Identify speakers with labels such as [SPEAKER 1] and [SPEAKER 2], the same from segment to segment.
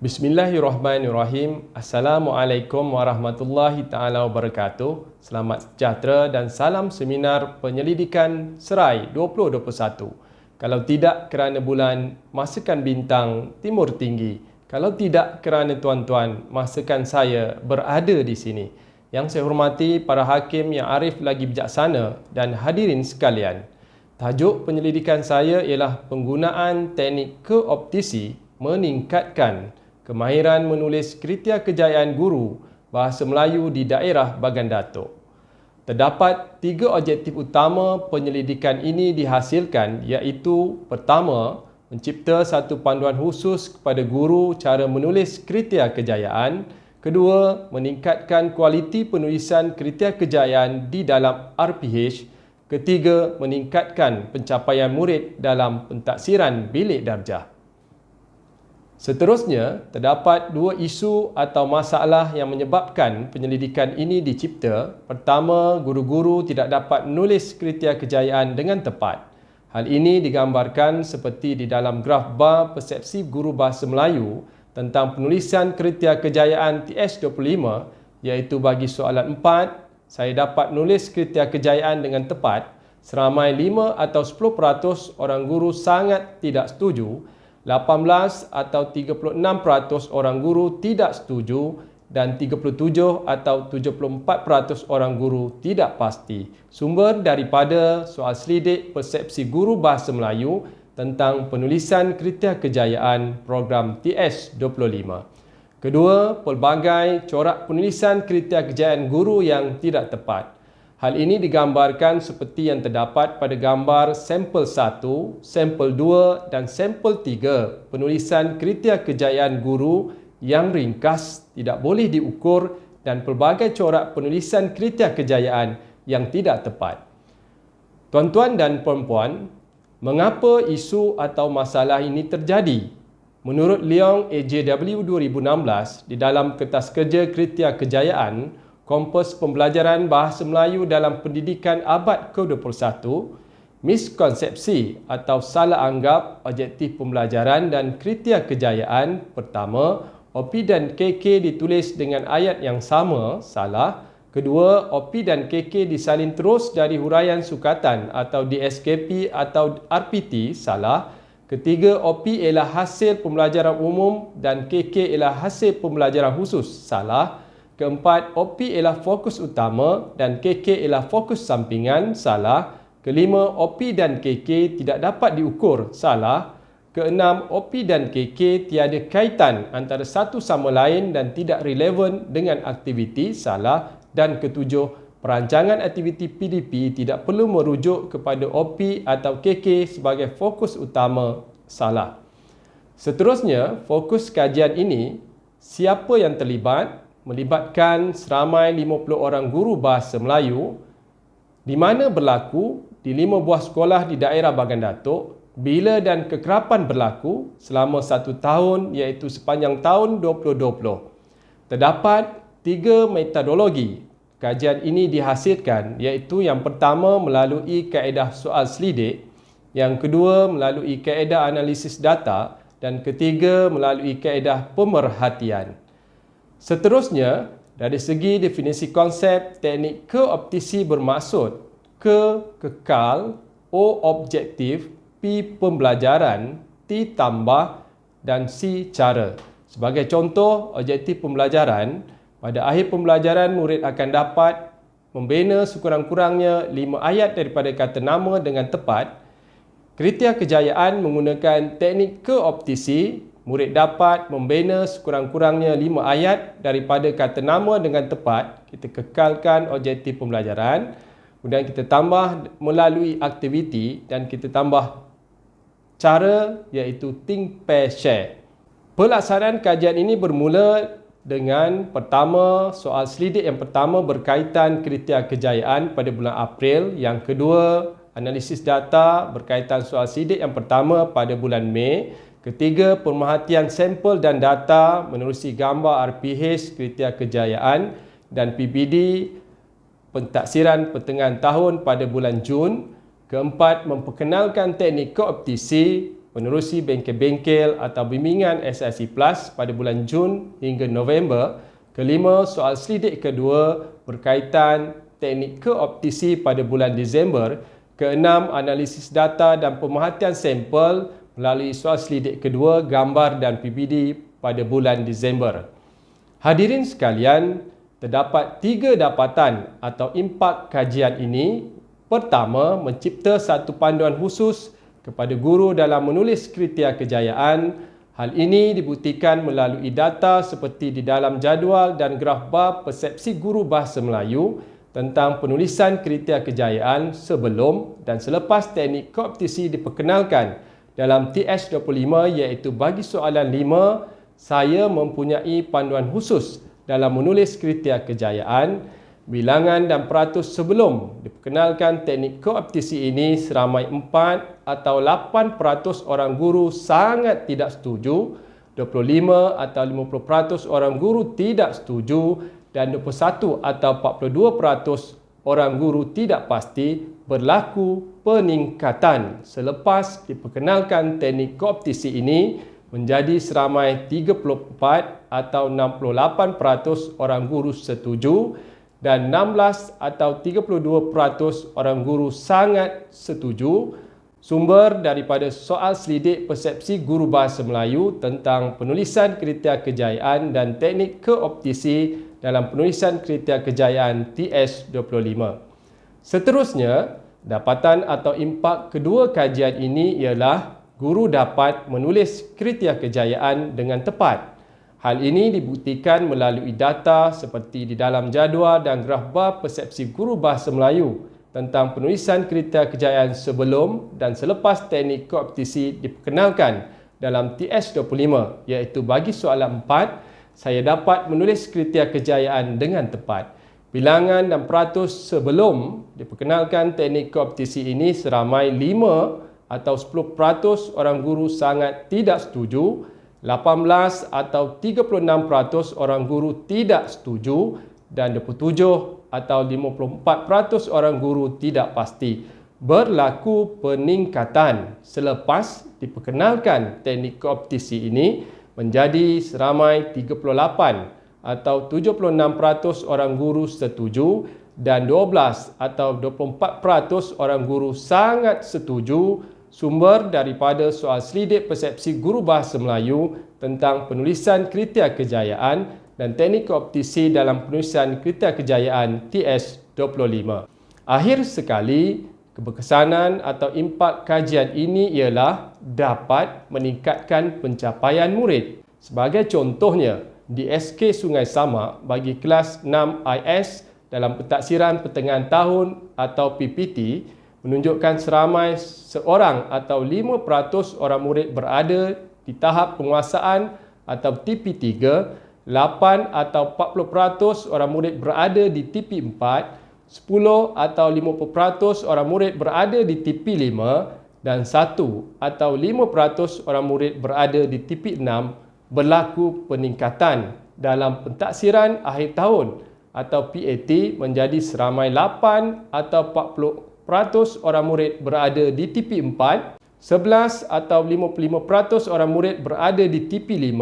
[SPEAKER 1] Bismillahirrahmanirrahim. Assalamualaikum warahmatullahi taala wabarakatuh. Selamat sejahtera dan salam seminar penyelidikan Serai 2021. Kalau tidak kerana bulan, masakan bintang timur tinggi. Kalau tidak kerana tuan-tuan, masakan saya berada di sini. Yang saya hormati para hakim yang arif lagi bijaksana dan hadirin sekalian. Tajuk penyelidikan saya ialah penggunaan teknik keoptisi meningkatkan kemahiran menulis kriteria kejayaan guru Bahasa Melayu di daerah Bagan Datuk. Terdapat 3 objektif utama penyelidikan ini dihasilkan, iaitu pertama, mencipta satu panduan khusus kepada guru cara menulis kriteria kejayaan. Kedua, meningkatkan kualiti penulisan kriteria kejayaan di dalam RPH. Ketiga, meningkatkan pencapaian murid dalam pentaksiran bilik darjah. Seterusnya, terdapat 2 isu atau masalah yang menyebabkan penyelidikan ini dicipta. Pertama, guru-guru tidak dapat menulis kriteria kejayaan dengan tepat. Hal ini digambarkan seperti di dalam graf bar persepsi guru Bahasa Melayu tentang penulisan kriteria kejayaan TS25, iaitu bagi soalan 4, saya dapat menulis kriteria kejayaan dengan tepat. Seramai 5 atau 10% orang guru sangat tidak setuju. 18 atau 36% orang guru tidak setuju dan 37 atau 74% orang guru tidak pasti. Sumber daripada soal selidik persepsi guru Bahasa Melayu tentang penulisan kriteria kejayaan program TS25. Kedua, pelbagai corak penulisan kriteria kejayaan guru yang tidak tepat. Hal ini digambarkan seperti yang terdapat pada gambar sampel 1, sampel 2 dan sampel 3 penulisan kriteria kejayaan guru yang ringkas, tidak boleh diukur dan pelbagai corak penulisan kriteria kejayaan yang tidak tepat. Tuan-tuan dan puan-puan, mengapa isu atau masalah ini terjadi? Menurut Leong AJW 2016, di dalam Kertas Kerja Kriteria Kejayaan, Kompas Pembelajaran Bahasa Melayu dalam Pendidikan Abad ke-21, miskonsepsi atau salah anggap objektif pembelajaran dan kriteria kejayaan. Pertama, OP dan KK ditulis dengan ayat yang sama, salah. Kedua, OP dan KK disalin terus dari huraian sukatan atau DSKP atau RPT, salah. Ketiga, OP ialah hasil pembelajaran umum dan KK ialah hasil pembelajaran khusus, salah. Keempat, OP ialah fokus utama dan KK ialah fokus sampingan, salah. Kelima, OP dan KK tidak dapat diukur, salah. Keenam, OP dan KK tiada kaitan antara satu sama lain dan tidak relevan dengan aktiviti, salah. Dan ketujuh, perancangan aktiviti PDP tidak perlu merujuk kepada OP atau KK sebagai fokus utama, salah. Seterusnya, fokus kajian ini, siapa yang terlibat? Melibatkan seramai 50 orang guru Bahasa Melayu, di mana berlaku di 5 buah sekolah di daerah Bagan Datuk. Bila dan kekerapan berlaku selama 1 tahun, iaitu sepanjang tahun 2020. Terdapat 3 metodologi kajian ini dihasilkan, iaitu yang pertama melalui kaedah soal selidik, yang kedua melalui kaedah analisis data dan ketiga melalui kaedah pemerhatian. Seterusnya, dari segi definisi konsep, teknik keoptisi bermaksud kekal, O objektif, P pembelajaran, T tambah dan C cara. Sebagai contoh, objektif pembelajaran, pada akhir pembelajaran murid akan dapat membina sekurang-kurangnya 5 ayat daripada kata nama dengan tepat. Kriteria kejayaan menggunakan teknik keoptisi, murid dapat membina sekurang-kurangnya 5 ayat daripada kata nama dengan tepat. Kita kekalkan objektif pembelajaran. Kemudian kita tambah melalui aktiviti dan kita tambah cara, iaitu think, pair, share. Pelaksanaan kajian ini bermula dengan pertama, soal selidik yang pertama berkaitan kriteria kejayaan pada bulan April. Yang kedua, analisis data berkaitan soal selidik yang pertama pada bulan Mei. Ketiga, pemerhatian sampel dan data menerusi gambar RPH kriteria kejayaan dan PBD pentaksiran pertengahan tahun pada bulan Jun. Keempat, memperkenalkan teknik keoptisi. menerusi bengkel-bengkel atau bimbingan SIC Plus pada bulan Jun hingga November. Kelima, soal selidik kedua berkaitan teknik keoptisi pada bulan Disember. Keenam, analisis data dan pemerhatian sampel melalui soal selidik kedua, gambar dan PPD pada bulan Disember. Hadirin sekalian, terdapat 3 dapatan atau impak kajian ini. Pertama, mencipta satu panduan khusus kepada guru dalam menulis kriteria kejayaan. Hal ini dibuktikan melalui data seperti di dalam jadual dan graf bar persepsi guru bahasa Melayu tentang penulisan kriteria kejayaan sebelum dan selepas teknik keoptisi diperkenalkan dalam TS25, iaitu bagi soalan 5, saya mempunyai panduan khusus dalam menulis kriteria kejayaan. Bilangan dan peratus sebelum diperkenalkan teknik keoptisi ini seramai 4 atau 8% orang guru sangat tidak setuju, 25 atau 50% orang guru tidak setuju dan 21 atau 42% orang guru tidak pasti berlaku peningkatan selepas diperkenalkan teknik keoptisi ini menjadi seramai 34 atau 68% orang guru setuju dan 16 atau 32% orang guru sangat setuju. Sumber daripada soal selidik persepsi guru bahasa Melayu tentang penulisan kriteria kejayaan dan teknik keoptisi dalam penulisan kriteria kejayaan TS25. Seterusnya, dapatan atau impak kedua kajian ini ialah guru dapat menulis kriteria kejayaan dengan tepat. Hal ini dibuktikan melalui data seperti di dalam jadual dan graf bar persepsi guru bahasa Melayu tentang penulisan kriteria kejayaan sebelum dan selepas teknik keoptisi diperkenalkan dalam TS25, iaitu bagi soalan 4, saya dapat menulis kriteria kejayaan dengan tepat. Bilangan dan peratus sebelum diperkenalkan teknik keoptisi ini seramai 5 atau 10% orang guru sangat tidak setuju, 18 atau 36% orang guru tidak setuju dan 27 atau 54% orang guru tidak pasti berlaku peningkatan selepas diperkenalkan teknik keoptisi ini menjadi seramai 38 atau 76% orang guru setuju dan 12 atau 24% orang guru sangat setuju. Sumber daripada soal selidik persepsi guru bahasa Melayu tentang penulisan kriteria kejayaan dan teknik keoptisi dalam penulisan kriteria kejayaan TS25. Akhir sekali, keberkesanan atau impak kajian ini ialah dapat meningkatkan pencapaian murid. Sebagai contohnya, di SK Sungai Samak bagi kelas 6 IS dalam pentaksiran pertengahan tahun atau PPT menunjukkan seramai seorang atau 5% orang murid berada di tahap penguasaan atau TP3, 8 atau 40% orang murid berada di TP4, 10 atau 50% orang murid berada di TP5 dan 1 atau 5% orang murid berada di TP6 berlaku peningkatan dalam pentaksiran akhir tahun atau PAT menjadi seramai 8 atau 40% orang murid berada di TP4, 11 atau 55% orang murid berada di TP5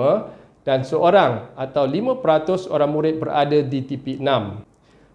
[SPEAKER 1] dan seorang atau 5% orang murid berada di TP6.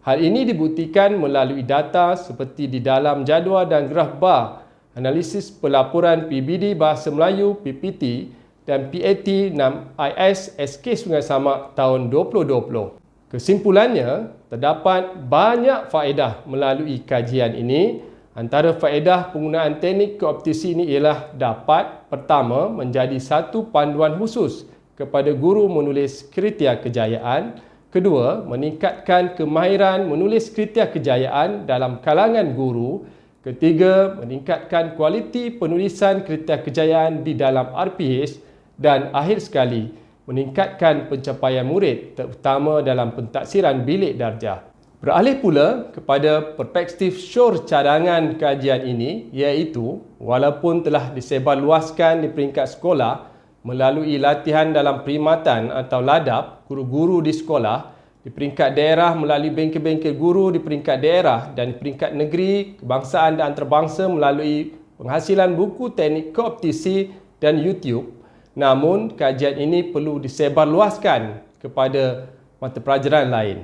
[SPEAKER 1] Hal ini dibuktikan melalui data seperti di dalam jadual dan graf bar analisis pelaporan PBD Bahasa Melayu PPT dan PAT 6 IS SK Sungai Samak tahun 2020. Kesimpulannya, terdapat banyak faedah melalui kajian ini. Antara faedah penggunaan teknik keoptisi ini ialah dapat, pertama, menjadi satu panduan khusus kepada guru menulis kriteria kejayaan. Kedua, meningkatkan kemahiran menulis kriteria kejayaan dalam kalangan guru. Ketiga, meningkatkan kualiti penulisan kriteria kejayaan di dalam RPH. Dan akhir sekali, meningkatkan pencapaian murid terutama dalam pentaksiran bilik darjah. Beralih pula kepada perspektif syur cadangan kajian ini, iaitu walaupun telah disebarluaskan di peringkat sekolah melalui latihan dalam perkhidmatan atau ladap guru-guru di sekolah, di peringkat daerah melalui bengkel-bengkel guru di peringkat daerah dan di peringkat negeri, kebangsaan dan antarabangsa melalui penghasilan buku teknik keoptisi dan YouTube. Namun, kajian ini perlu disebarluaskan kepada mata pelajaran lain.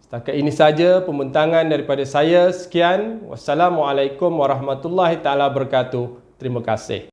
[SPEAKER 1] Setakat ini saja pembentangan daripada saya. Sekian. Wassalamualaikum warahmatullahi taala wabarakatuh. Terima kasih.